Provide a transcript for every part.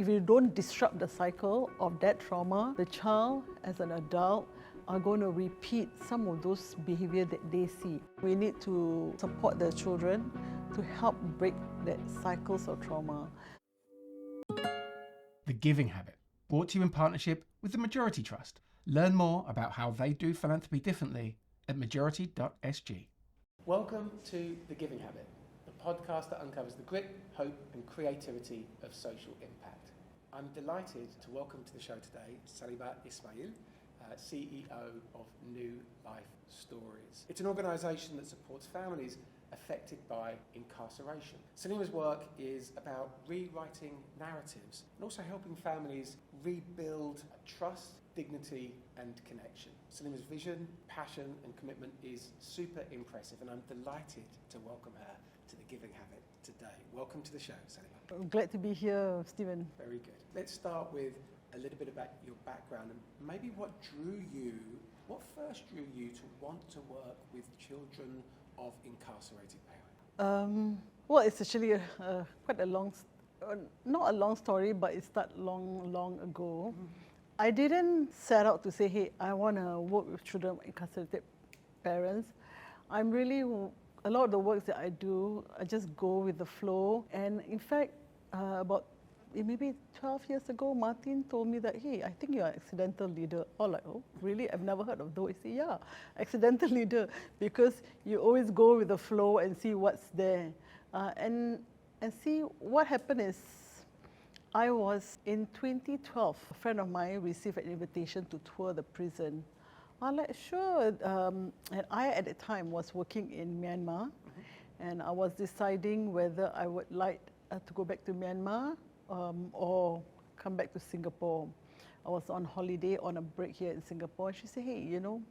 If you don't disrupt the cycle of that trauma, the child as an adult are going to repeat some of those behavior that they see. We need to support the children to help break that cycles of trauma. The Giving Habit, brought to you in partnership with the Majority Trust. Learn more about how they do philanthropy differently at majority.sg. Welcome to The Giving Habit, the podcast that uncovers the grit, hope and creativity of social impact. I'm delighted to welcome to the show today Saleemah Ismail, CEO of New Life Stories. It's an organisation that supports families affected by incarceration. Saleemah's work is about rewriting narratives and also helping families rebuild trust, dignity and connection. Saleemah's vision, passion and commitment is super impressive, and I'm delighted to welcome her to The Giving Habit today. Welcome to the show, Saleemah. I'm glad to be here, Stephen. Very good. Let's start with a little bit about your background and maybe what first drew you to want to work with children of incarcerated parents? Well, it's actually quite a long, not a long story, but it started long ago. I didn't set out to say, hey, I want to work with children of incarcerated parents. I'm really, a lot of the work that I do, I just go with the flow. And in fact, about maybe 12 years ago, Martin told me that, hey, I think you're an accidental leader. Oh, like, oh, really? I've never heard of those. I say, yeah, accidental leader, because you always go with the flow and see what's there. And see, what happened is, I was in 2012, a friend of mine received an invitation to tour the prison. I'm like, sure. And I, at the time, was working in Myanmar, and I was deciding whether I would like to go back to Myanmar or come back to Singapore. I was on holiday, on a break here in Singapore. She said, hey, you know,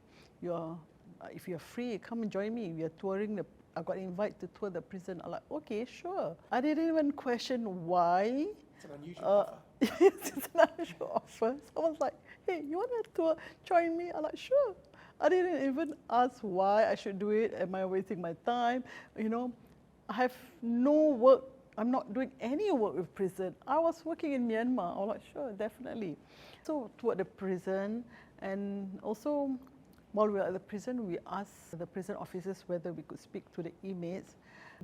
if you're free, come and join me. We are touring I got invited to tour the prison. I'm like, okay, sure. I didn't even question why. It's an unusual offer. It's an unusual offer. So I was like, hey, you want to tour? Join me? I'm like, sure. I didn't even ask why I should do it. Am I wasting my time? You know, I have no work. I'm not doing any work with prison. I was working in Myanmar. I was like, sure, definitely. So toward the prison, and also while we were at the prison, we asked the prison officers whether we could speak to the inmates.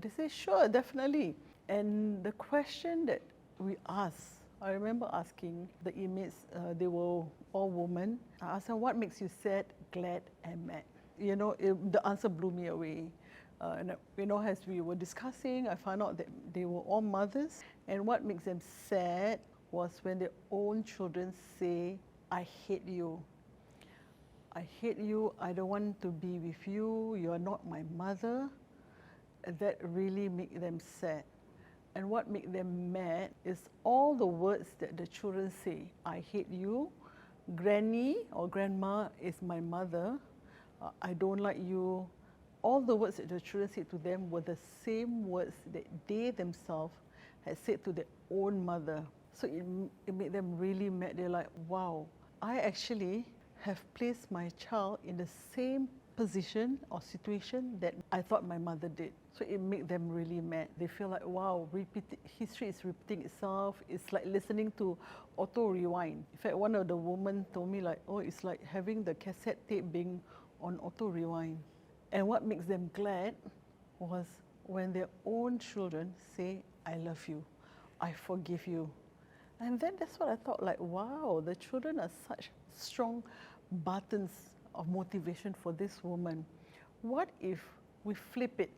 They said, sure, definitely. And the question that we asked, I remember asking the inmates, they were all women. I asked them, what makes you sad, glad, and mad? You know, the answer blew me away. And you know, as we were discussing, I found out that they were all mothers. And what makes them sad was when their own children say, I hate you. I hate you, I don't want to be with you, you are not my mother. That really makes them sad. And what makes them mad is all the words that the children say. I hate you, granny or grandma is my mother, I don't like you. All the words that the children said to them were the same words that they themselves had said to their own mother. So it made them really mad. They're like, wow, I actually have placed my child in the same position or situation that I thought my mother did. So it made them really mad. They feel like, wow, history is repeating itself. It's like listening to auto rewind. In fact, one of the women told me like, oh, it's like having the cassette tape being on auto rewind. And what makes them glad was when their own children say, I love you, I forgive you. And then that's what I thought, like, wow, the children are such strong buttons of motivation for this woman. What if we flip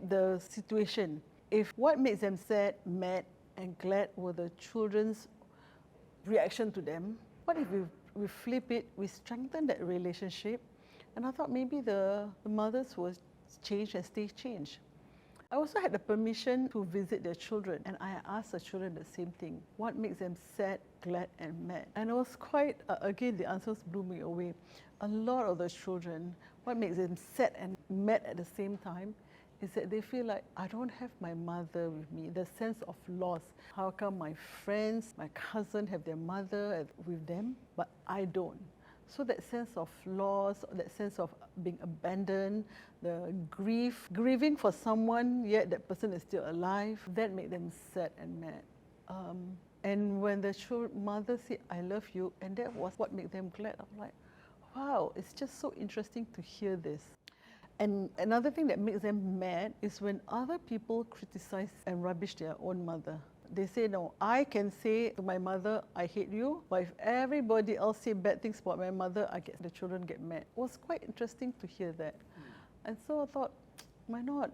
the situation? If what makes them sad, mad, and glad were the children's reaction to them, what if we flip it, we strengthen that relationship? And I thought maybe the mothers will change and stay changed. I also had the permission to visit their children, and I asked the children the same thing. What makes them sad, glad, and mad? And it was quite, again, the answers blew me away. A lot of the children, what makes them sad and mad at the same time is that they feel like, I don't have my mother with me, the sense of loss. How come my friends, my cousin have their mother with them, but I don't? So that sense of loss, that sense of being abandoned, the grieving for someone, yet that person is still alive, that made them sad and mad. And when the mother said, I love you, and that was what made them glad. I'm like, wow, it's just so interesting to hear this. And another thing that makes them mad is when other people criticize and rubbish their own mother. They say, no, I can say to my mother, I hate you, but if everybody else say bad things about my mother, the children get mad. It was quite interesting to hear that. And so I thought, why not?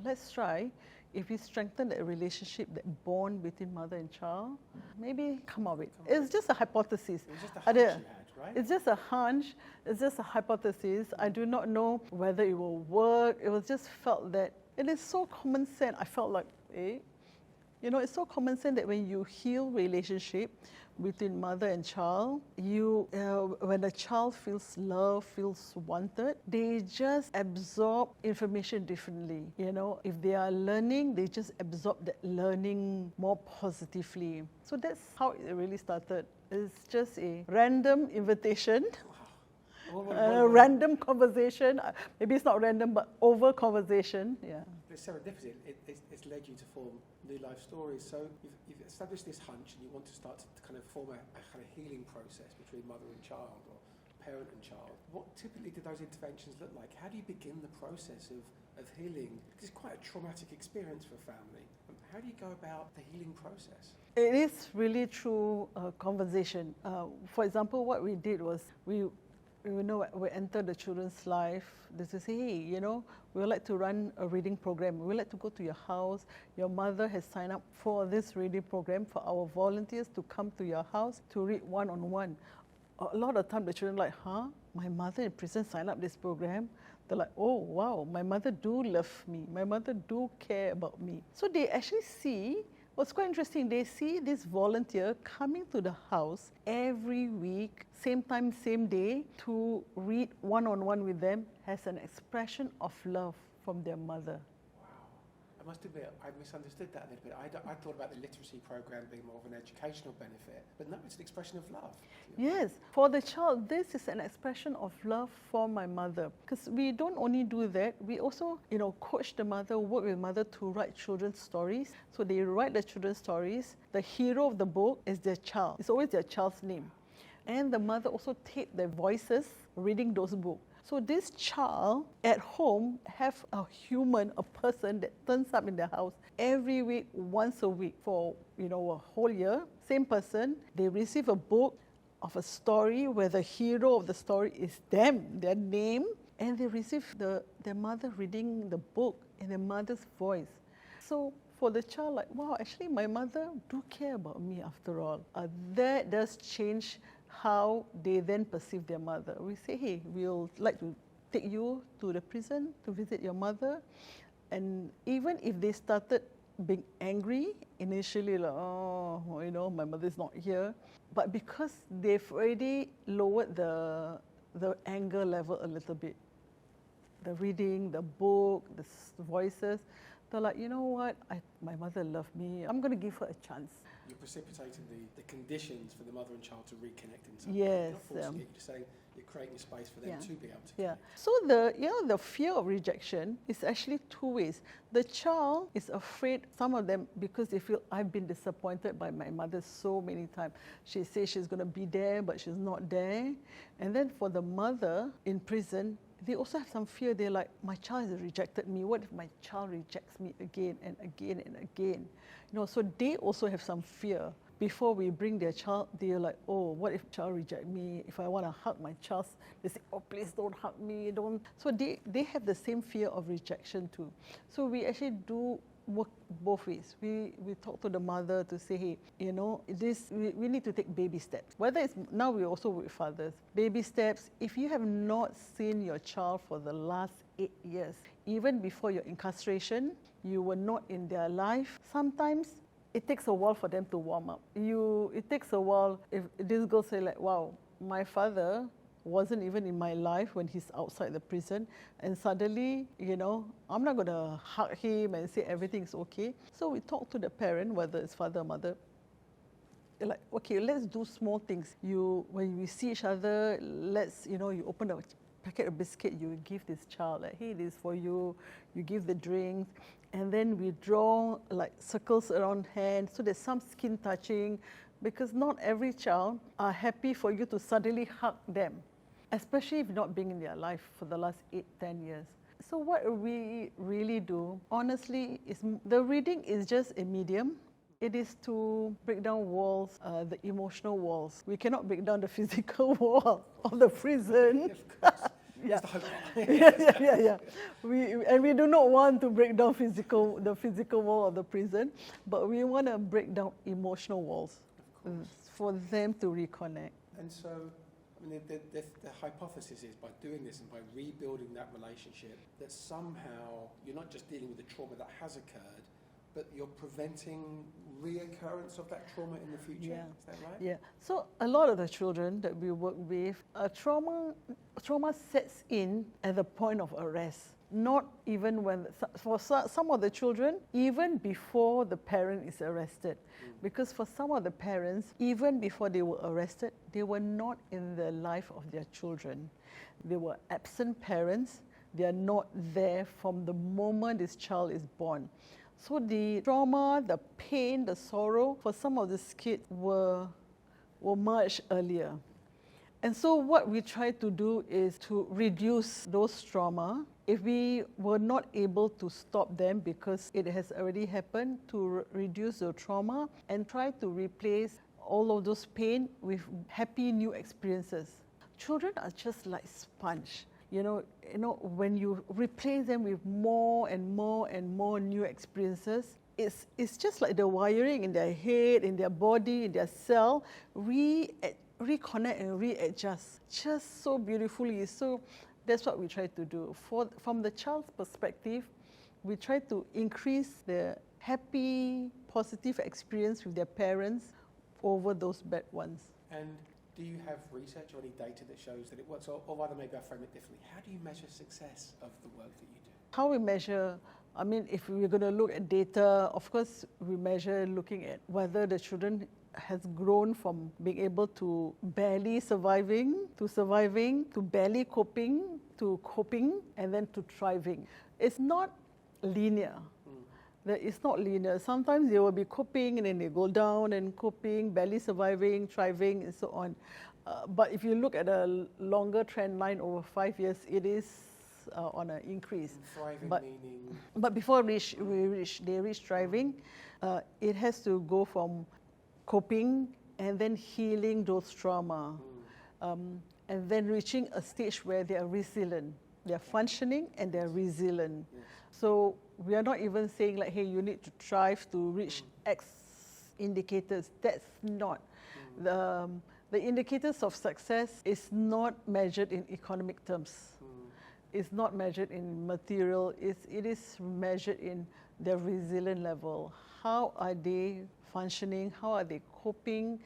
Let's try. If we strengthen that relationship, that bond between mother and child, maybe come of it. It's just a hypothesis. It was just a hunch you had, right? It's just a hunch. It's just a hypothesis. I do not know whether it will work. It was just felt that it is so common sense. I felt like, it's so common sense that when you heal relationship between mother and child, when a child feels loved, feels wanted, they just absorb information differently. If they are learning, they just absorb that learning more positively. So that's how it really started. It's just a random invitation. Random conversation. Maybe it's not random, but over conversation. Yeah. It's serendipity. It's led you to form New Life Stories. So you've established this hunch, and you want to start to kind of form a kind of healing process between mother and child, or parent and child. What typically do those interventions look like? How do you begin the process of healing? Because it's quite a traumatic experience for a family. How do you go about the healing process? It is really through conversation. For example, what we did was we enter the children's life. They say, hey, we would like to run a reading program. We would like to go to your house. Your mother has signed up for this reading program for our volunteers to come to your house to read one-on-one. A lot of time the children are like, huh? My mother in prison signed up this program? They're like, oh, wow, my mother do love me. My mother do care about me. So they actually see, what's quite interesting, they see this volunteer coming to the house every week, same time, same day, to read one-on-one with them as an expression of love from their mother. I must admit, I misunderstood that a little bit. I thought about the literacy program being more of an educational benefit, but no, it's an expression of love. Yes, for the child, this is an expression of love for my mother. Because we don't only do that, we also, coach the mother, work with mother to write children's stories. So they write the children's stories. The hero of the book is their child. It's always their child's name. And the mother also tape their voices reading those books. So this child at home have a person that turns up in their house every week, once a week for, a whole year. Same person, they receive a book of a story where the hero of the story is them, their name, and they receive their mother reading the book in their mother's voice. So for the child, like, wow, actually my mother do care about me after all. That does change how they then perceive their mother. We say, hey, we'll like to take you to the prison to visit your mother. And even if they started being angry, initially like, my mother's not here. But because they've already lowered the anger level a little bit, the reading, the book, the voices, they're like, you know what, my mother loved me, I'm going to give her a chance. You're precipitating the conditions for the mother and child to reconnect in some way. Yes. You're not forcing it, you're just saying you're creating a space for them to be able to connect. So the fear of rejection is actually two ways. The child is afraid, some of them, because they feel, I've been disappointed by my mother so many times. She says she's going to be there, but she's not there. And then for the mother in prison, they also have some fear. They're like, my child has rejected me. What if my child rejects me again and again and again? So they also have some fear. Before we bring their child, they're like, oh, what if child reject me? If I want to hug my child, they say, oh, please don't hug me, don't. So they have the same fear of rejection too. So we actually do work both ways. We talk to the mother to say, hey, we need to take baby steps. Whether it's, now we also work with fathers. Baby steps, if you have not seen your child for the last 8 years, even before your incarceration, you were not in their life. Sometimes it takes a while for them to warm up. It takes a while. If this girl say like, wow, my father wasn't even in my life when he's outside the prison, and suddenly, I'm not going to hug him and say everything's okay. So we talk to the parent, whether it's father or mother. They're like, okay, let's do small things. When we see each other, let's, you open the packet of biscuit you give this child, like, hey, this is for you. You give the drinks, and then we draw like circles around hand, so there's some skin touching, because not every child are happy for you to suddenly hug them, especially if not being in their life for the last 8-10 years. So what we really do, honestly, is the reading is just a medium. It is to break down walls, the emotional walls. We cannot break down the physical wall of the prison. Of course. Yeah. That's the hope. yeah. We do not want to break down the physical wall of the prison, but we want to break down emotional walls for them to reconnect. And so, I mean, the hypothesis is by doing this and by rebuilding that relationship, that somehow you're not just dealing with the trauma that has occurred, but you're preventing reoccurrence of that trauma in the future. Yeah. Is that right? Yeah. So a lot of the children that we work with, trauma sets in at the point of arrest. Not even when, for some of the children, even before the parent is arrested. Because for some of the parents, even before they were arrested, they were not in the life of their children. They were absent parents. They are not there from the moment this child is born. So the trauma, the pain, the sorrow for some of these kids were much earlier. And so what we try to do is to reduce those trauma. If we were not able to stop them because it has already happened, to reduce the trauma and try to replace all of those pain with happy new experiences. Children are just like sponge. You know, when you replace them with more and more and more new experiences, it's just like the wiring in their head, in their body, in their cell, reconnect and readjust just so beautifully. So that's what we try to do. From the child's perspective, we try to increase the happy, positive experience with their parents over those bad ones. And do you have research or any data that shows that it works? Or rather, maybe I'll frame it differently. How do you measure success of the work that you do? How we measure, I mean, if we're going to look at data, of course, we measure looking at whether the children has grown from being able to barely surviving, to barely coping, to coping, and then to thriving. It's not linear. It's not linear. Sometimes they will be coping and then they go down and coping, barely surviving, thriving, and so on. But if you look at a longer trend line over 5 years, it is on an increase. Thriving meaning? But before they reach thriving, it has to go from coping and then healing those trauma, and then reaching a stage where they are resilient. They are functioning and they are resilient. Yes. So we are not even saying like, hey, you need to strive to reach X indicators. That's not. The indicators of success is not measured in economic terms. It's not measured in material. It is measured in their resilient level. How are they functioning? How are they coping?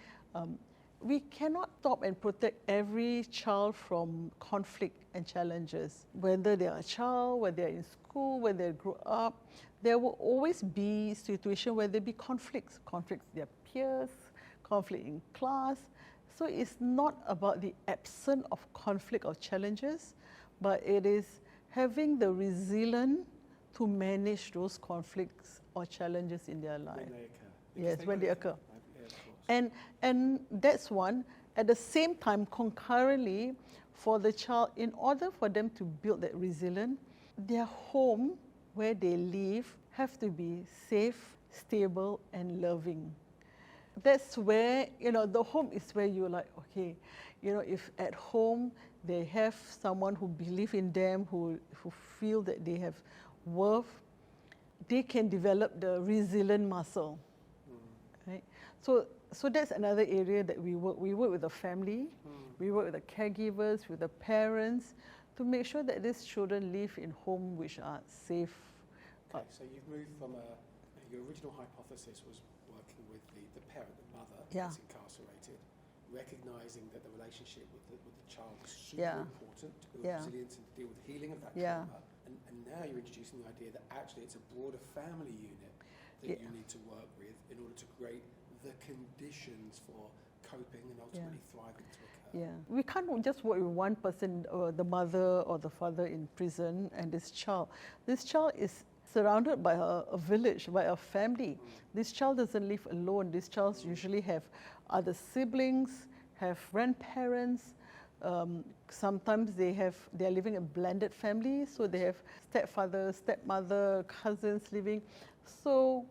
We cannot stop and protect every child from conflict and challenges. Whether they are a child, whether they're in school, when they grow up, there will always be situations where there be conflicts with their peers, conflict in class. So it's not about the absence of conflict or challenges, but it is having the resilience to manage those conflicts or challenges in their life. When they occur. Yes, when they occur. Yeah, of course. And that's one. At the same time, concurrently, for the child, in order for them to build that resilience, their home where they live have to be safe, stable, and loving. That's where, the home is where you're like, okay, if at home they have someone who believes in them, who feel that they have worth, they can develop the resilient muscle. Right? So that's another area that we work. We work with the family, we work with the caregivers, with the parents, to make sure that these children live in homes which are safe. Okay, so you've moved from your original hypothesis was working with the parent, the mother that's incarcerated, recognizing that the relationship with the child is super important to build resilience and to deal with healing of that trauma. And now you're introducing the idea that actually it's a broader family unit that you need to work with in order to create the conditions for coping and ultimately thriving to occur. Yeah, we can't just work with one person, or the mother or the father in prison and this child. This child is surrounded by a village, by a family. This child doesn't live alone. These child usually have other siblings, have grandparents. Sometimes they are living a blended family, so they have stepfather, stepmother, cousins living. So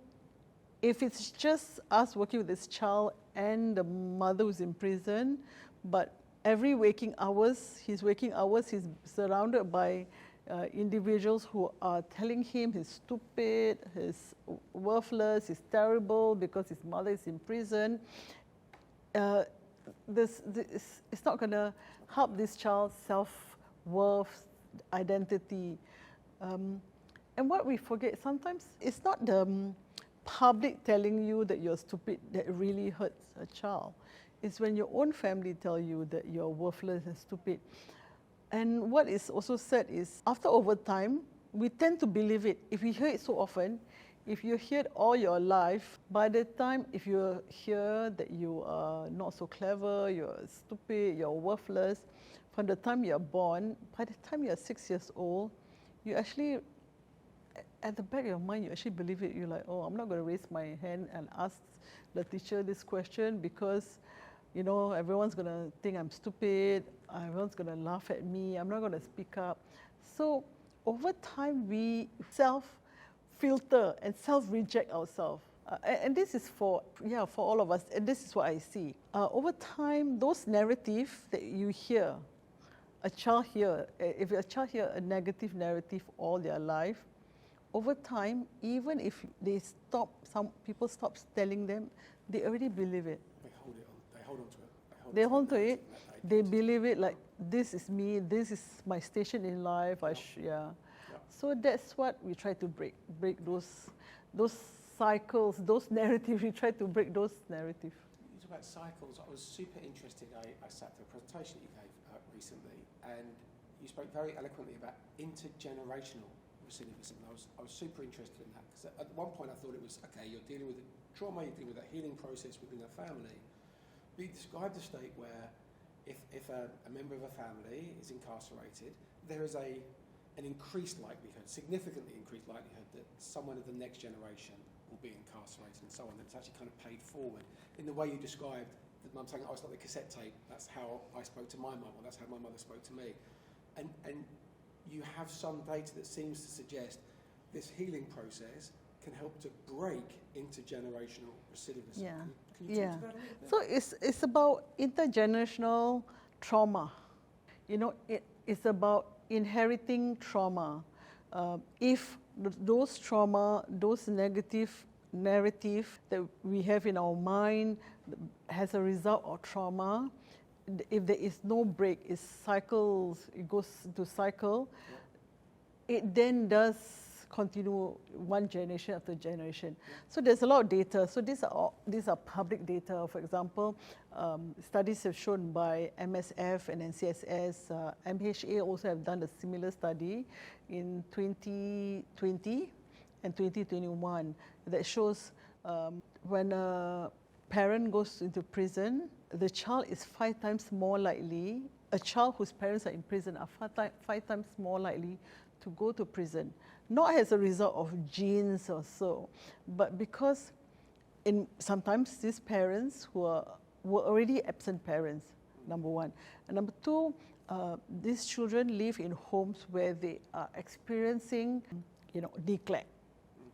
if it's just us working with this child and the mother who's in prison, but every waking hours, he's surrounded by individuals who are telling him he's stupid, he's worthless, he's terrible because his mother is in prison. It's not going to help this child's self-worth, identity. And what we forget, sometimes it's not the public telling you that you're stupid that really hurts a child. It's when your own family tell you that you're worthless and stupid. And what is also said is, after over time, we tend to believe it. If we hear it so often, if you hear it all your life, by the time, if you hear that you are not so clever, you're stupid, you're worthless, from the time you're born, by the time you're 6 years old, you actually, at the back of your mind, you actually believe it. You're like, oh, I'm not going to raise my hand and ask the teacher this question because, you know, everyone's going to think I'm stupid, everyone's going to laugh at me, I'm not going to speak up. So over time, we self-filter and self-reject ourselves. And this is for all of us, and this is what I see. Over time, those narratives that you hear, if a child hear a negative narrative all their life, over time, even if some people stop telling them, they already believe it. They hold to it. They believe it like, this is me, this is my station in life. So that's what we try to break those cycles, those narratives. We try to break those narratives. You talk about cycles. I was super interested. I sat through a presentation that you gave recently, and you spoke very eloquently about intergenerational recidivism. I was super interested in that because at one point I thought it was, okay, you're dealing with trauma, you're dealing with that healing process within a family. But you described a state where if a member of a family is incarcerated, there is an increased likelihood, significantly increased likelihood that someone of the next generation will be incarcerated and so on. That's actually kind of paid forward. In the way you described, the mum saying, oh, it's like the cassette tape, that's how I spoke to my mum, or that's how my mother spoke to me. And you have some data that seems to suggest this healing process can help to break intergenerational recidivism. Yeah. Can you talk to that a little bit? So it's about intergenerational trauma. You know, it's about inheriting trauma. If those trauma, those negative narrative that we have in our mind has a result of trauma, if there is no break, it cycles, it goes to cycle, it then does continue one generation after generation. So there's a lot of data. So these are public data. For example, studies have shown by MSF and NCSS. MHA also have done a similar study in 2020 and 2021 that shows when a parent goes into prison, the child is 5 times more likely, a child whose parents are in prison are 5 times more likely to go to prison. Not as a result of genes or so, but because sometimes these parents were already absent parents, number one. And number two, these children live in homes where they are experiencing, neglect.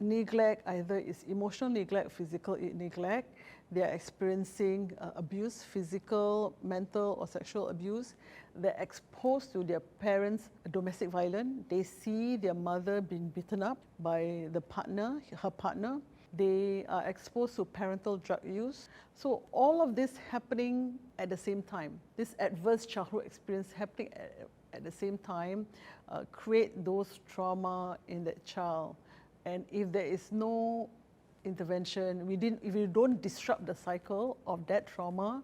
Neglect, either is emotional neglect, physical neglect. They are experiencing abuse, physical, mental, or sexual abuse. They're exposed to their parents' domestic violence. They see their mother being beaten up by her partner. They are exposed to parental drug use. So all of this happening at the same time, this adverse childhood experience happening at the same time, create those trauma in that child. And if there is no intervention, if we don't disrupt the cycle of that trauma,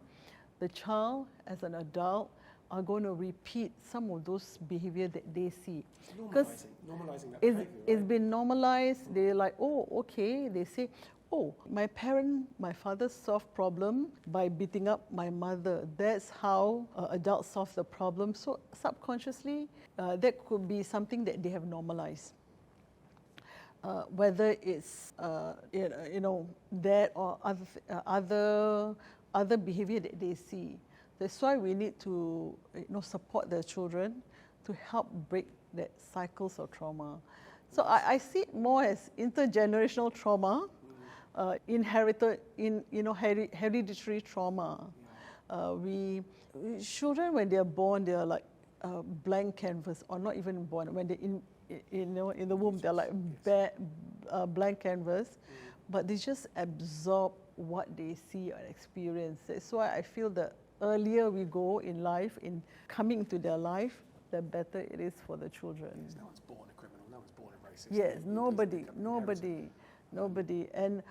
the child as an adult are going to repeat some of those behavior that they see. Normalizing that behavior, it's been normalized. They're like, oh, okay. They say, oh, my father solved problem by beating up my mother. That's how adults solve the problem. So subconsciously, that could be something that they have normalized. Whether it's that or other behavior that they see. That's why we need to support the children to help break that cycles of trauma. So I see it more as intergenerational trauma, inherited hereditary trauma. Children, when they are born, they are like blank canvas, or not even born. When they're in the womb, they're like blank canvas, but they just absorb what they see or experience. That's why I feel the earlier we go in life, in coming into their life, the better it is for the children. Because no one's born a criminal, no one's born a racist. Yes, nobody. And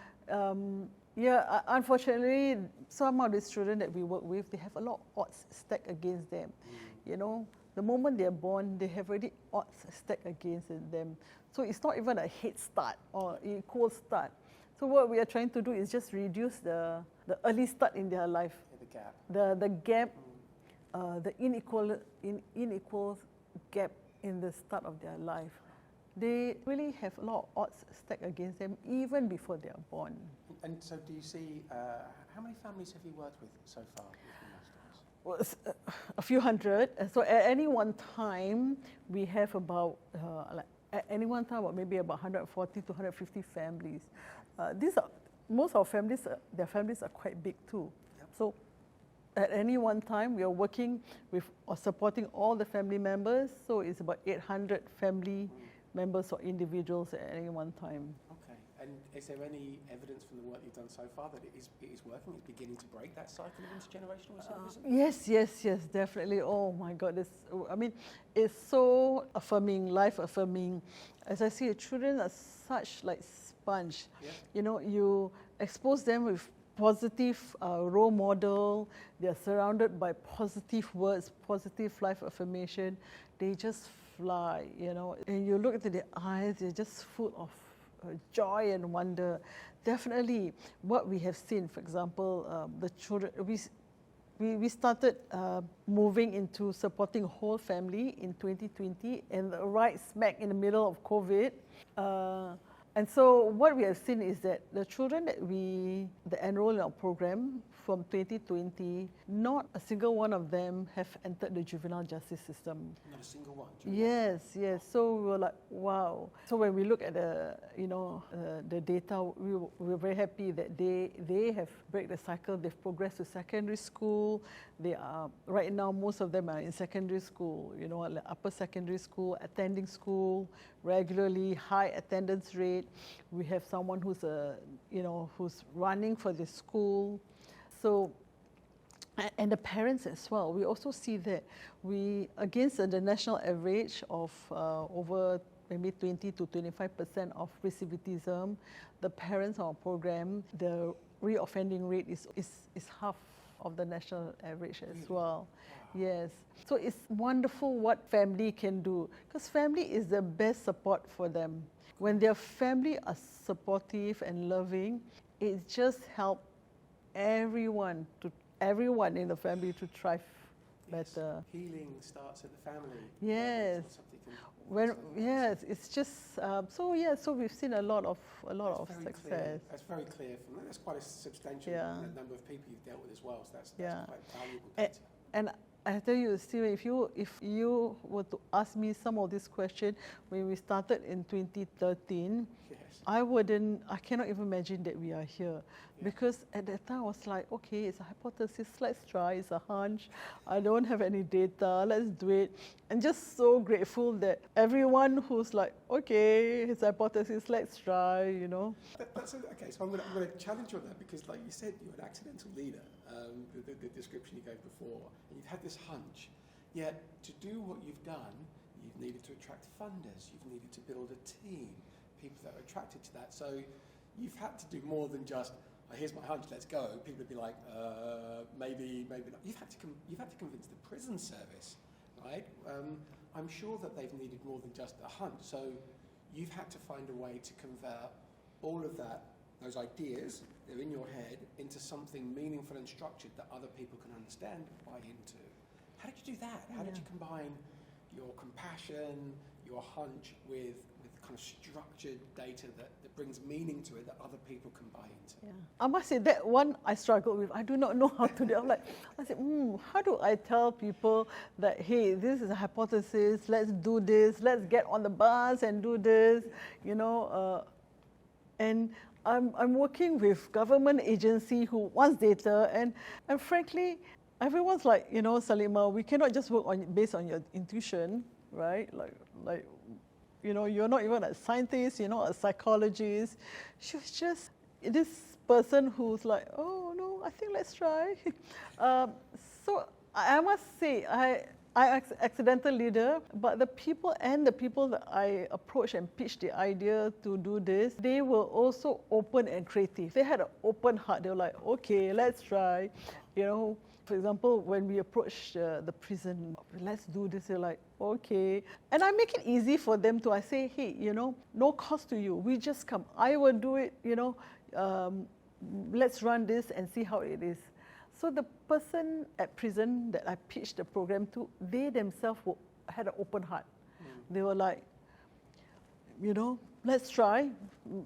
unfortunately, some of these children that we work with, they have a lot of odds stacked against them. The moment they're born, they have already odds stacked against them. So it's not even a head start or equal start. So what we are trying to do is just reduce the early start in their life. The gap, the unequal gap in the start of their life. They really have a lot of odds stacked against them even before they are born. And so do you see, how many families have you worked with so far? Well, a few hundred. So at any one time, we have about, maybe about 140 to 150 families. Most of our families, their families are quite big too. Yep. So at any one time, we are working with or supporting all the family members. So it's about 800 family members or individuals at any one time. Okay. And is there any evidence from the work you've done so far that it is working? It's beginning to break that cycle of intergenerational recidivism? Yes, definitely. Oh my God, it's so affirming, life affirming. As I see, children are such like sponge. Yeah. You expose them with positive role model. They're surrounded by positive words, positive life affirmation. They just fly, and you look into their eyes, they're just full of joy and wonder. Definitely what we have seen, for example, the children, we started moving into supporting whole family in 2020, and right smack in the middle of COVID. And so what we have seen is that the children that enroll in our program from 2020, not a single one of them have entered the juvenile justice system. Not a single one? Yes. So we were like, wow. So when we look at the data, we were very happy that they have break the cycle. They've progressed to secondary school. They are, right now, most of them are in secondary school, like upper secondary school, attending school regularly, high attendance rate. We have someone who's who's running for the school. So, and the parents as well. We also see that against the national average of over maybe 20 to 25% of recidivism, the parents on our program, the reoffending rate is half of the national average as well. Yes. So it's wonderful what family can do, because family is the best support for them. When their family are supportive and loving, it just helps everyone in the family to thrive better. Healing starts at the family. Yes. It's just so we've seen a lot of success. That's very clear. That's quite a substantial number of people you've dealt with as well. So that's quite valuable data. And I tell you, Steven, if you were to ask me some of these questions when we started in 2013, I cannot even imagine that we are here. Because at that time I was like, okay, it's a hypothesis, let's try, it's a hunch, I don't have any data, let's do it. And just so grateful that everyone who's like, okay, it's a hypothesis, let's try, Okay, so I'm going to challenge you on that, because like you said, you're an accidental leader, the description you gave before, and you've had this hunch. Yet to do what you've done, you've needed to attract funders, you've needed to build a team, people that are attracted to that. So you've had to do more than just, here's my hunch, let's go. People would be like, maybe not. You've had to convince the prison service, right? I'm sure that they've needed more than just a hunch. So you've had to find a way to convert all of that those ideas, they're in your head, into something meaningful and structured that other people can understand, buy into. How did you do that? How did you combine your compassion, your hunch with kind of structured data that brings meaning to it that other people can buy into? Yeah. I must say that one I struggled with. I do not know how to do it. I'm like, I said, how do I tell people that, hey, this is a hypothesis, let's do this, let's get on the bus and do this, you know. And I'm working with government agency who wants data, and frankly, everyone's like, you know, Saleemah, we cannot just work based on your intuition, right? Like, you know, you're not even a scientist, you're not a psychologist. She was just this person who's like, oh no, I think let's try. So I must say, I accidental leader, but the people that I approached and pitched the idea to do this, they were also open and creative. They had an open heart. They were like, okay, let's try. You know, for example, when we approached the prison, let's do this, they're like, okay. And I make it easy for them to, I say, hey, you know, no cost to you. We just come. I will do it, you know, let's run this and see how it is. So the person at prison that I pitched the program to, they themselves had an open heart. They were like, you know, let's try.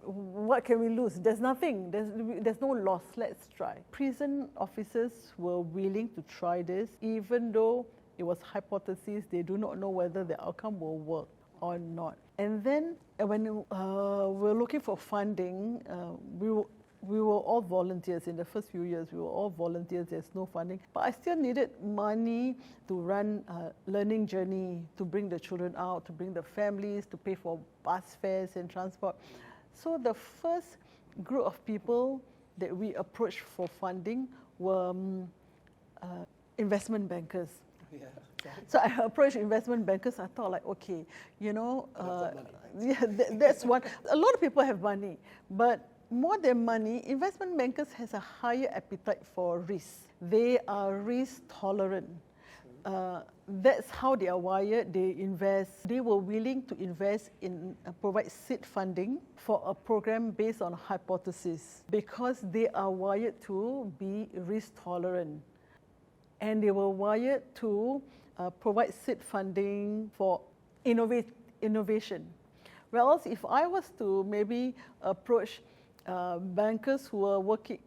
What can we lose? There's nothing. There's no loss. Let's try. Prison officers were willing to try this, even though it was hypothesis. They do not know whether the outcome will work or not. And then when we're looking for funding, we were all volunteers. In the first few years, we were all volunteers. There's no funding. But I still needed money to run a learning journey, to bring the children out, to bring the families, to pay for bus fares and transport. So the first group of people that we approached for funding were investment bankers. Yeah. Okay. So I approached investment bankers. I thought, like, okay, you know, yeah, that's one. A lot of people have money, but more than money, investment bankers has a higher appetite for risk. They are risk tolerant. That's how they are wired. They invest. They were willing to invest in provide seed funding for a program based on hypothesis because they are wired to be risk tolerant, and they were wired to provide seed funding for innovation. Whereas if I was to maybe approach bankers who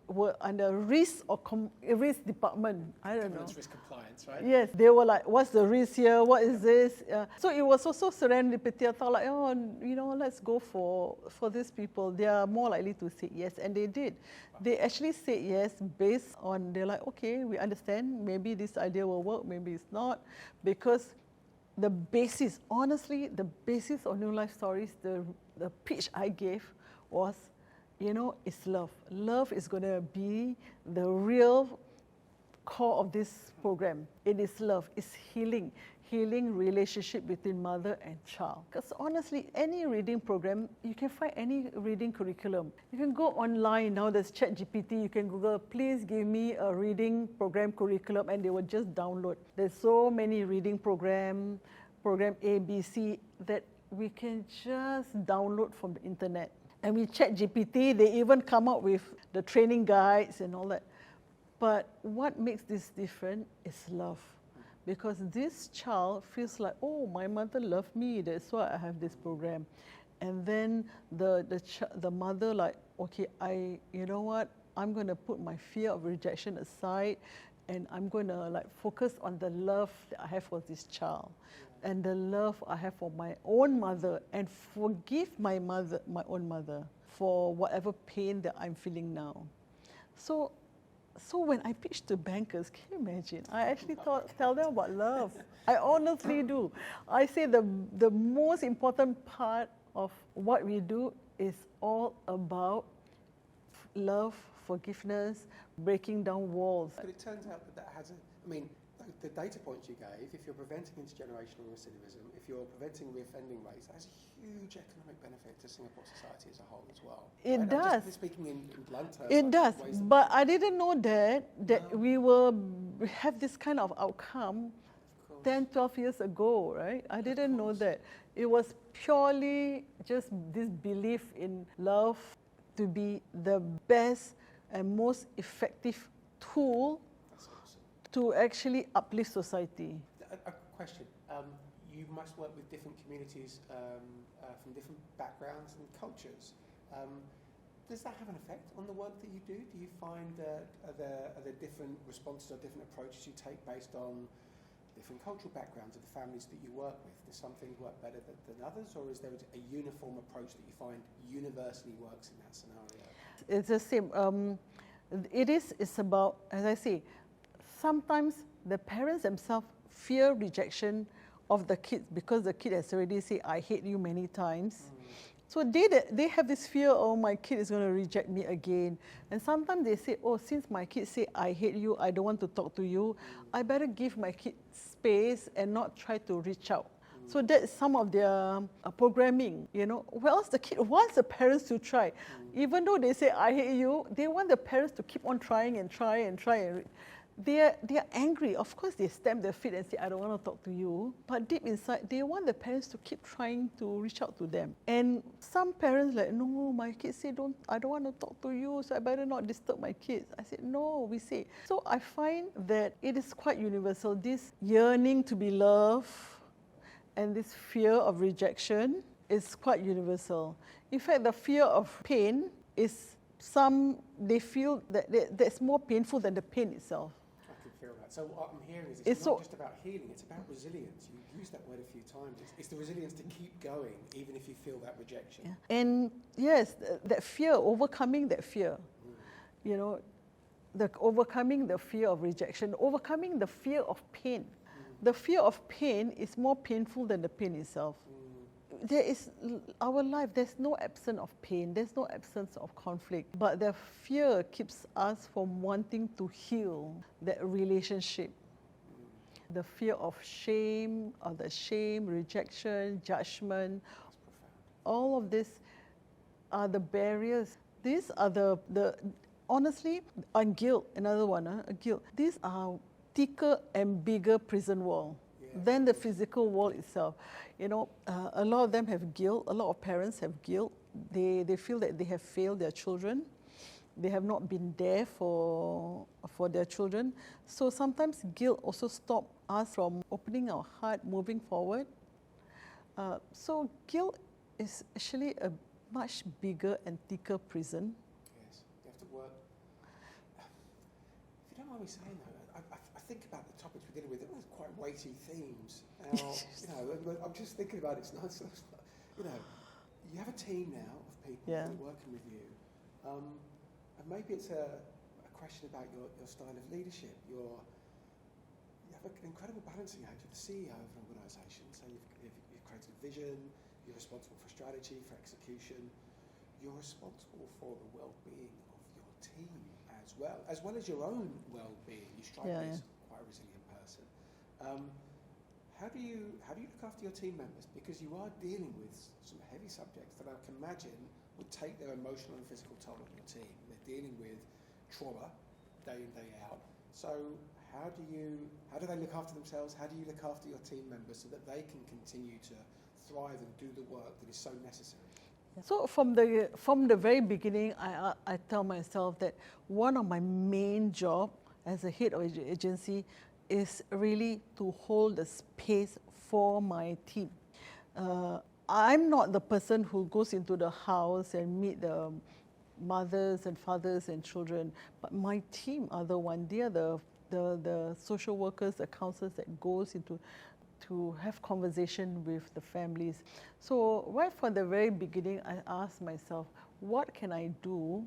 were under risk or risk department. I don't know. Risk compliance, right? Yes, they were like, what's the risk here? What is this? So it was also serendipity. I thought like, oh, you know, let's go for these people. They are more likely to say yes, and they did. They actually said yes based on, they're like, okay, we understand. Maybe this idea will work, maybe it's not. Because the basis, honestly, the basis of New Life Stories, the pitch I gave was, you know, it's love. Love is going to be the real core of this program. It is love. It's healing. Healing relationship between mother and child. Because honestly, any reading program, you can find any reading curriculum. You can go online now, there's ChatGPT, you can Google, please give me a reading program curriculum, and they will just download. There's so many reading program A, B, C, that we can just download from the internet. And with ChatGPT, they even come up with the training guides and all that. But what makes this different is love. Because this child feels like, oh, my mother loved me, that's why I have this program. And then the mother like, okay, you know what, I'm going to put my fear of rejection aside, and I'm going to like focus on the love that I have for this child. And the love I have for my own mother, and forgive my own mother, for whatever pain that I'm feeling now. So when I pitch to bankers, can you imagine? I actually tell them about love. I honestly do. I say the most important part of what we do is all about love, forgiveness, breaking down walls. But it turns out that has the data points you gave, if you're preventing intergenerational recidivism, if you're preventing reoffending rates, that has a huge economic benefit to Singapore society as a whole as well. It right? does. I'm just speaking in blunt terms. It does, but I didn't know that we will have this kind of outcome 10, 12 years ago, right? I didn't know that. It was purely just this belief in love to be the best and most effective tool That's awesome. to actually uplift society. A question. You must work with different communities from different backgrounds and cultures. Does that have an effect on the work that you do? Do you find that are there different responses or different approaches you take based on different cultural backgrounds of the families that you work with? Do some things work better than others, or is there a uniform approach that you find universally works in that scenario? It's the same. It's about, as I say, sometimes the parents themselves fear rejection of the kids because the kid has already said, I hate you many times. So they have this fear, oh, my kid is going to reject me again. And sometimes they say, oh, since my kid say, I hate you, I don't want to talk to you, I better give my kid space and not try to reach out. So that's some of their programming, you know. Whereas the kid wants the parents to try. Even though they say, I hate you, they want the parents to keep on trying and try and try. They are angry. Of course, they stamp their feet and say, I don't want to talk to you. But deep inside, they want the parents to keep trying to reach out to them. And some parents like, no, my kids say, I don't want to talk to you, so I better not disturb my kids. I said, no, we say. So I find that it is quite universal, this yearning to be loved and this fear of rejection is quite universal. In fact, the fear of pain is they feel that's more painful than the pain itself. I can feel that. So what I'm hearing is it's not just about healing, it's about resilience. You've used that word a few times. It's the resilience to keep going, even if you feel that rejection. Yeah. And yes, that fear, overcoming that fear, you know, overcoming the fear of rejection, overcoming the fear of pain. The fear of pain is more painful than the pain itself. There is our life, there's no absence of pain, there's no absence of conflict, but the fear keeps us from wanting to heal that relationship. The fear of shame, rejection, judgment, all of this are the barriers. These are honestly, and guilt, another one, guilt. These are thicker and bigger prison wall than the physical wall itself. You know, a lot of them have guilt. A lot of parents have guilt. They feel that they have failed their children. They have not been there for their children. So sometimes guilt also stops us from opening our heart, moving forward. So guilt is actually a much bigger and thicker prison. Yes, you have to work. If you don't mind me saying though, I think about the topics we're dealing with. It was quite weighty themes. Now, I'm just thinking about it. It's nice. You know, you have a team now of people that are working with you, and maybe it's a question about your style of leadership. You have an incredible balancing act. You're the CEO of an organisation, so you've created a vision. You're responsible for strategy, for execution. You're responsible for the well-being of your team as well as your own well-being. You strike me as quite a resilient person. How do you look after your team members? Because you are dealing with some heavy subjects that I can imagine would take their emotional and physical toll on your team. They're dealing with trauma day in, day out. So how do they look after themselves? How do you look after your team members so that they can continue to thrive and do the work that is so necessary? So from the very beginning, I tell myself that one of my main job as a head of agency is really to hold the space for my team. I'm not the person who goes into the house and meet the mothers and fathers and children, but my team are the one. They are the social workers, the counselors that goes into to have conversation with the families. So right from the very beginning, I asked myself, what can I do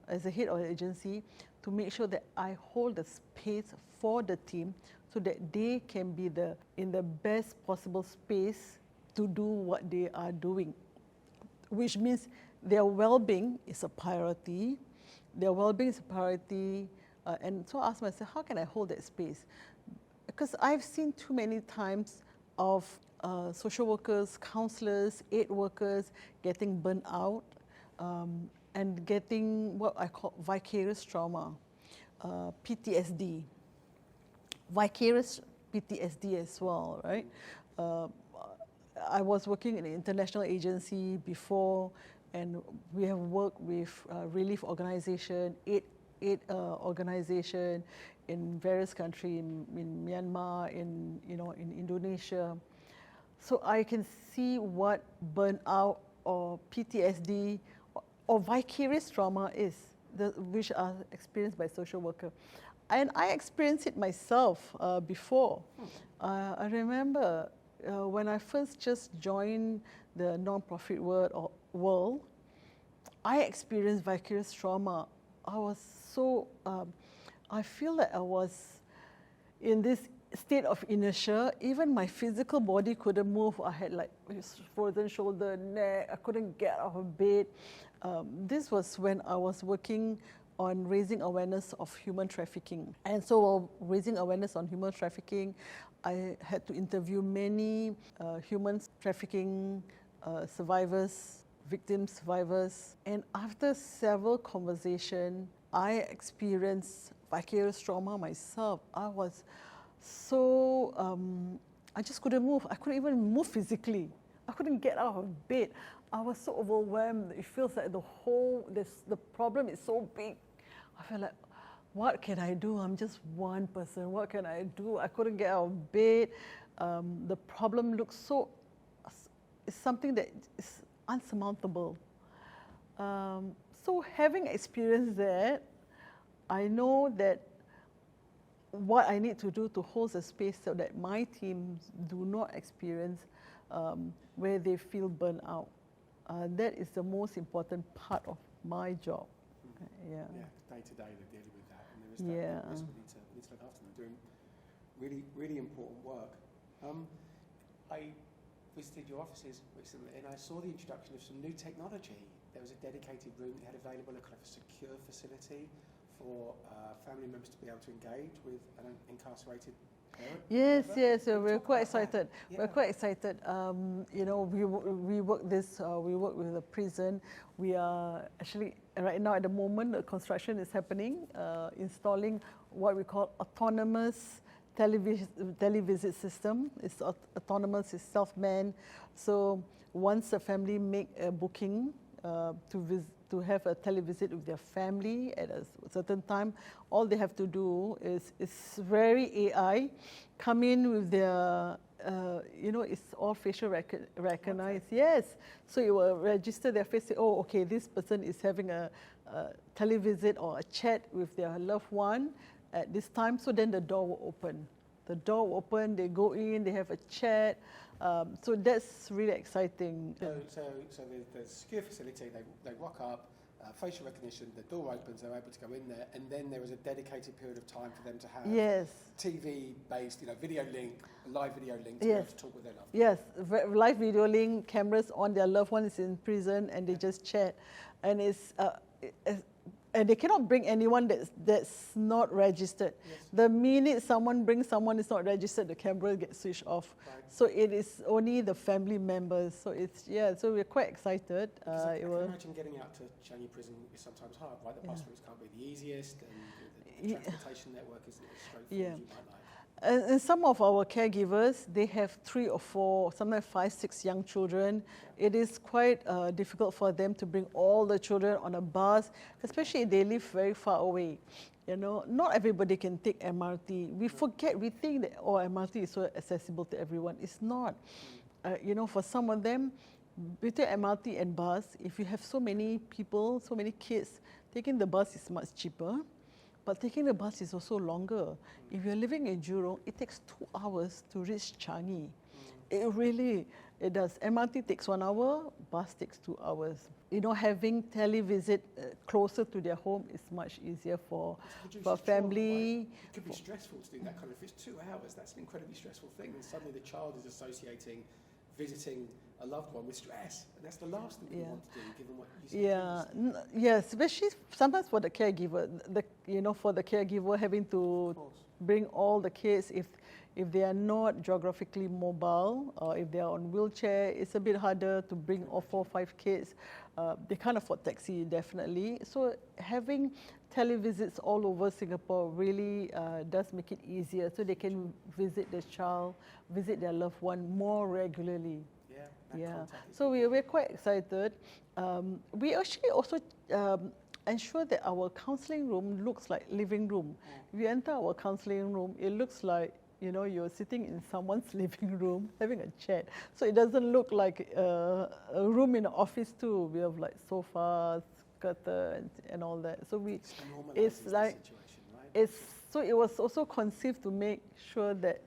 as a head of an agency to make sure that I hold the space for the team so that they can be in the best possible space to do what they are doing, which means their well-being is a priority. Their well-being is a priority. And so I asked myself, how can I hold that space? Because I've seen too many times of social workers, counselors, aid workers getting burnt out and getting what I call vicarious trauma, PTSD. Vicarious PTSD as well, right? I was working in an international agency before and we have worked with relief organization, aid organization in various countries, in Myanmar, in Indonesia. So I can see what burnout or PTSD or vicarious trauma is, which are experienced by social worker. And I experienced it myself before. I remember when I first just joined the non-profit world, I experienced vicarious trauma. I was so, I feel that I was in this state of inertia. Even my physical body couldn't move. I had like frozen shoulder, neck. I couldn't get out of bed. This was when I was working on raising awareness of human trafficking. And so while raising awareness on human trafficking, I had to interview many human trafficking survivors, victim survivors. And after several conversations, I experienced vicarious trauma myself. I was so, I just couldn't move. I couldn't even move physically. I couldn't get out of bed. I was so overwhelmed. It feels like the problem is so big. I felt like, what can I do? I'm just one person. What can I do? I couldn't get out of bed. The problem looks it's something that is unsurmountable. So having experienced that, I know that what I need to do to hold a space so that my teams do not experience where they feel burnt out. That is the most important part of my job. Yeah. Day to day they're dealing with that, and there is that we need to look after them. They're doing really, really important work. I visited your offices recently, and I saw the introduction of some new technology. There was a dedicated room that you had available, a kind of secure facility for family members to be able to engage with an incarcerated parent. Yes. We're quite excited. Yeah. We're quite excited. We work with the prison. We are actually right now at the moment the construction is happening, installing what we call autonomous televisit system. It's autonomous, it's self-manned. So once a family make a booking to have a televisit with their family at a certain time, all they have to do is, it's very AI, come in with their, it's all facial recognized. Okay. Yes, so it will register their face, say, oh, okay, this person is having a televisit or a chat with their loved one at this time, so then the door will open. The door will open, they go in, they have a chat. So that's really exciting. So the secure facility, they rock up, facial recognition, the door opens, they're able to go in there, and then there is a dedicated period of time for them to have TV-based, video link, a live video link to be able to talk with their loved one. Yes, live video link, cameras on, their loved one is in prison, and they just chat. And and they cannot bring anyone that's not registered. Yes. The minute someone brings someone is not registered, the camera gets switched off. Right. So it is only the family members. So so we're quite excited. I can imagine getting out to Changi Prison is sometimes hard, right? The bus routes can't be the easiest, and the transportation network isn't as straightforward as you might like. And some of our caregivers, they have 3 or 4, sometimes 5, 6 young children. Yeah. It is quite difficult for them to bring all the children on a bus, especially if they live very far away. Not everybody can take MRT. We think that MRT is so accessible to everyone. It's not. For some of them, between MRT and bus, if you have so many people, so many kids, taking the bus is much cheaper. But taking the bus is also longer. If you're living in Jurong, it takes 2 hours to reach Changi. It does. MRT takes 1 hour, bus takes 2 hours. Having televisit closer to their home is much easier for family. Right? It could be stressful to do that kind of. If it's 2 hours, that's an incredibly stressful thing. And suddenly the child is associating visiting a loved one with stress, and that's the last thing you want to do, given what you said. Yes, especially sometimes for the caregiver. For the caregiver having to bring all the kids, if they are not geographically mobile or if they are on wheelchair, it's a bit harder to bring all 4 or 5 kids. They can't afford taxi, definitely. So having televisits all over Singapore really does make it easier, so they can visit their child, visit their loved one more regularly. Yeah, That Yeah. contact is So we're quite excited. We actually also ensure that our counselling room looks like living room. If you enter our counselling room, it looks like, you know, you're sitting in someone's living room having a chat. So it doesn't look like a room in an office too. We have like sofas, curtains, and all that. So it's like the situation, right? it was also conceived to make sure that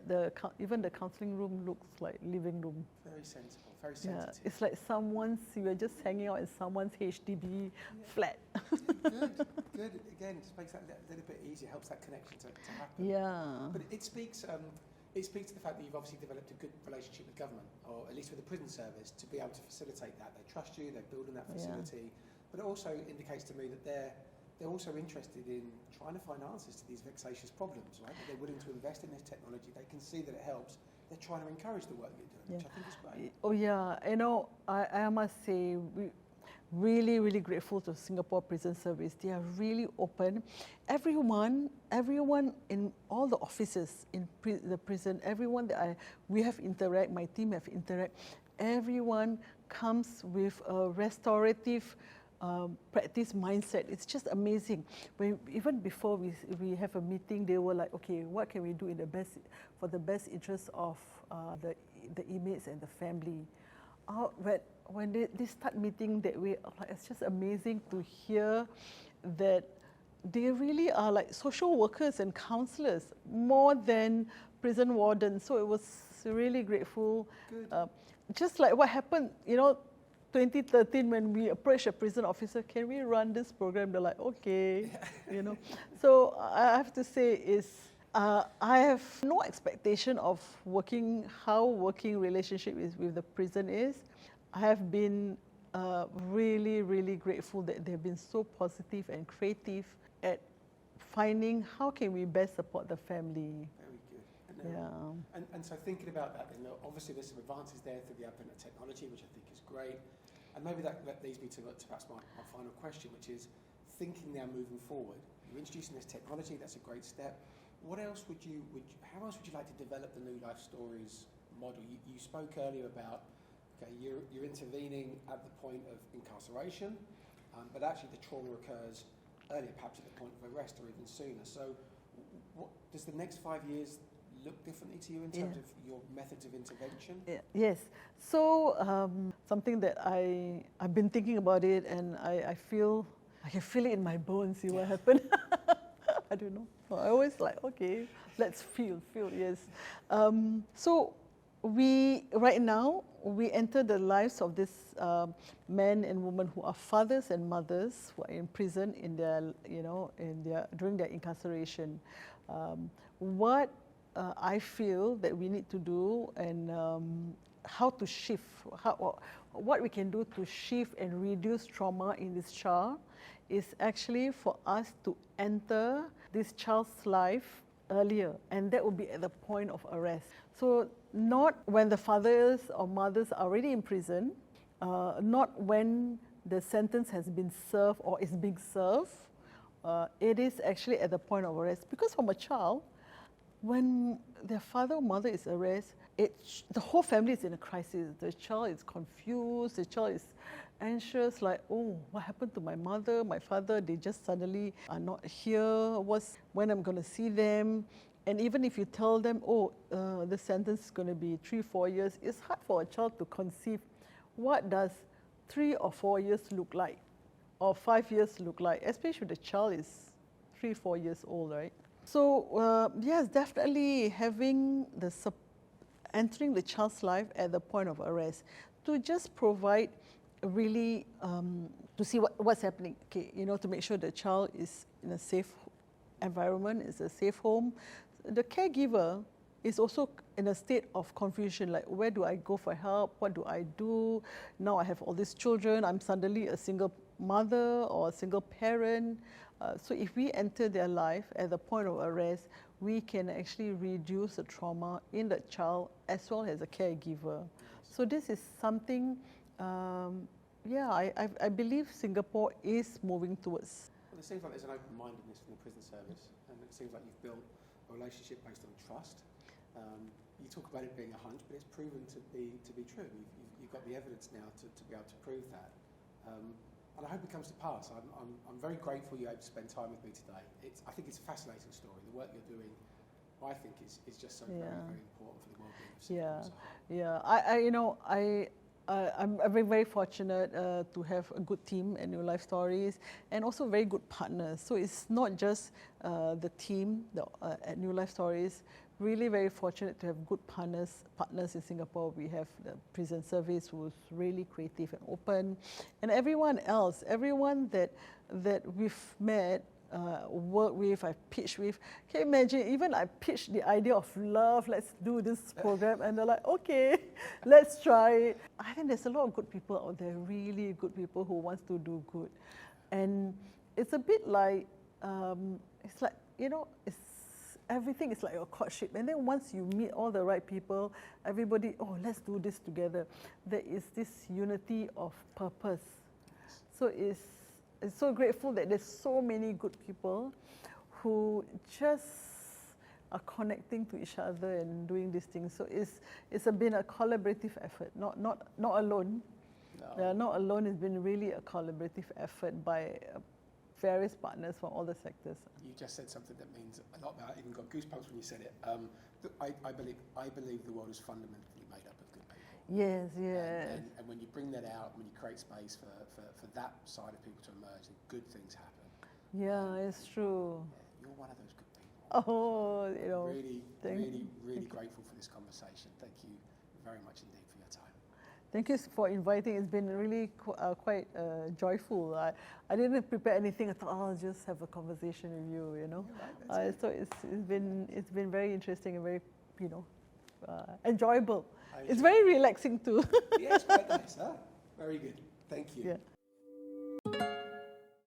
even the counselling room looks like living room. Very sensible, very Yeah, sensitive. it's like you are just hanging out in someone's HDB flat. Good. Again, just makes that a little bit easier, helps that connection to happen. Yeah. But it speaks to the fact that you've obviously developed a good relationship with government, or at least with the prison service, to be able to facilitate that. They trust you, they're building that facility, but it also indicates to me that they're also interested in trying to find answers to these vexatious problems, right? That they're willing to invest in this technology. They can see that it helps. They're trying to encourage the work you're doing, which I think is great. Oh yeah, you know, I must say, we really, really grateful to Singapore Prison Service. They are really open. Everyone in all the offices in the prison, everyone that we have interact, my team have interact, everyone comes with a restorative practice mindset. It's just amazing. Even before we have a meeting, they were like, okay, what can we do for the best interest of the inmates and the family? When they start meeting that way, it's just amazing to hear that they really are like social workers and counsellors more than prison wardens. So it was really grateful. Just like what happened, you know, 2013 when we approached a prison officer, can we run this program? They're like, okay, you know. So I have to say I have no expectation of how working relationship is with the prison is. I have been really, really grateful that they've been so positive and creative at finding how can we best support the family. Very good. And so thinking about that, then obviously there's some advances there through the advent of technology, which I think is great. And maybe that leads me to perhaps my final question, which is thinking now moving forward. You're introducing this technology, that's a great step. What else how else would you like to develop the New Life Stories model? You spoke earlier about, okay, you're intervening at the point of incarceration, but actually the trauma occurs earlier, perhaps at the point of arrest or even sooner. So what does the next 5 years look differently to you in terms of your methods of intervention? Yes. So something that I've been thinking about it, and I can feel it in my bones. See what happened? I don't know. I always like, okay, let's feel. Yes. So right now we enter the lives of these men and women who are fathers and mothers who are in prison during their incarceration. What I feel that we need to do, and how to shift, what we can do to shift and reduce trauma in this child is actually for us to enter this child's life earlier, and that would be at the point of arrest. So not when the fathers or mothers are already in prison, not when the sentence has been served or is being served. It is actually at the point of arrest, because from a child, when their father or mother is arrested, the whole family is in a crisis. The child is confused, the child is anxious, like, oh, what happened to my mother, my father? They just suddenly are not here. When I'm going to see them? And even if you tell them, the sentence is going to be 3-4 years, it's hard for a child to conceive what does 3 or 4 years look like, or 5 years look like, especially if the child is 3-4 years old, right? So yes, definitely entering the child's life at the point of arrest to just provide really to see what's happening. Okay, to make sure the child is in a safe environment, is a safe home. The caregiver is also in a state of confusion, like, where do I go for help? What do I do? Now I have all these children. I'm suddenly a single mother or a single parent. So if we enter their life at the point of arrest, we can actually reduce the trauma in the child as well as the caregiver. So this is something, I believe Singapore is moving towards. Well, it seems like there's an open-mindedness from the prison service, and it seems like you've built a relationship based on trust. You talk about it being a hunch, but it's proven to be true. You've got the evidence now to be able to prove that. And I hope it comes to pass. I'm very grateful you're able to spend time with me today. I think it's a fascinating story. The work you're doing, I think, is just so very, very important for the well-being of citizens. I'm very fortunate to have a good team at New Life Stories, and also very good partners. So it's not just the team at New Life Stories. Really very fortunate to have good partners in Singapore. We have the prison service, who's really creative and open, and everyone else, everyone that we've met, worked with, I've pitched with. Can you imagine, even I pitched the idea of love, let's do this program, and they're like, okay, let's try it. I think there's a lot of good people out there, really good people who wants to do good. And it's a bit like, it's like, everything is like a courtship. And then once you meet all the right people, everybody, let's do this together. There is this unity of purpose. So it's so grateful that there's so many good people who just are connecting to each other and doing these things. So it's been a collaborative effort, not alone. No. Not alone. It's been really a collaborative effort by various partners from all the sectors. You just said something that means a lot. I even got goosebumps when you said it. I believe the world is fundamentally made up of good people. Yes, yes. And when you bring that out, when you create space for that side of people to emerge, then good things happen. Yeah, it's true. Yeah, you're one of those good people. Oh, Really grateful for this conversation. Thank you very much indeed for your time. Thank you for inviting. It's been really quite joyful. I didn't prepare anything. I thought, I'll just have a conversation with you. Right, so it's been very interesting and very, enjoyable. It's very relaxing too. Yeah, it's quite nice, huh? Very good. Thank you. Yeah.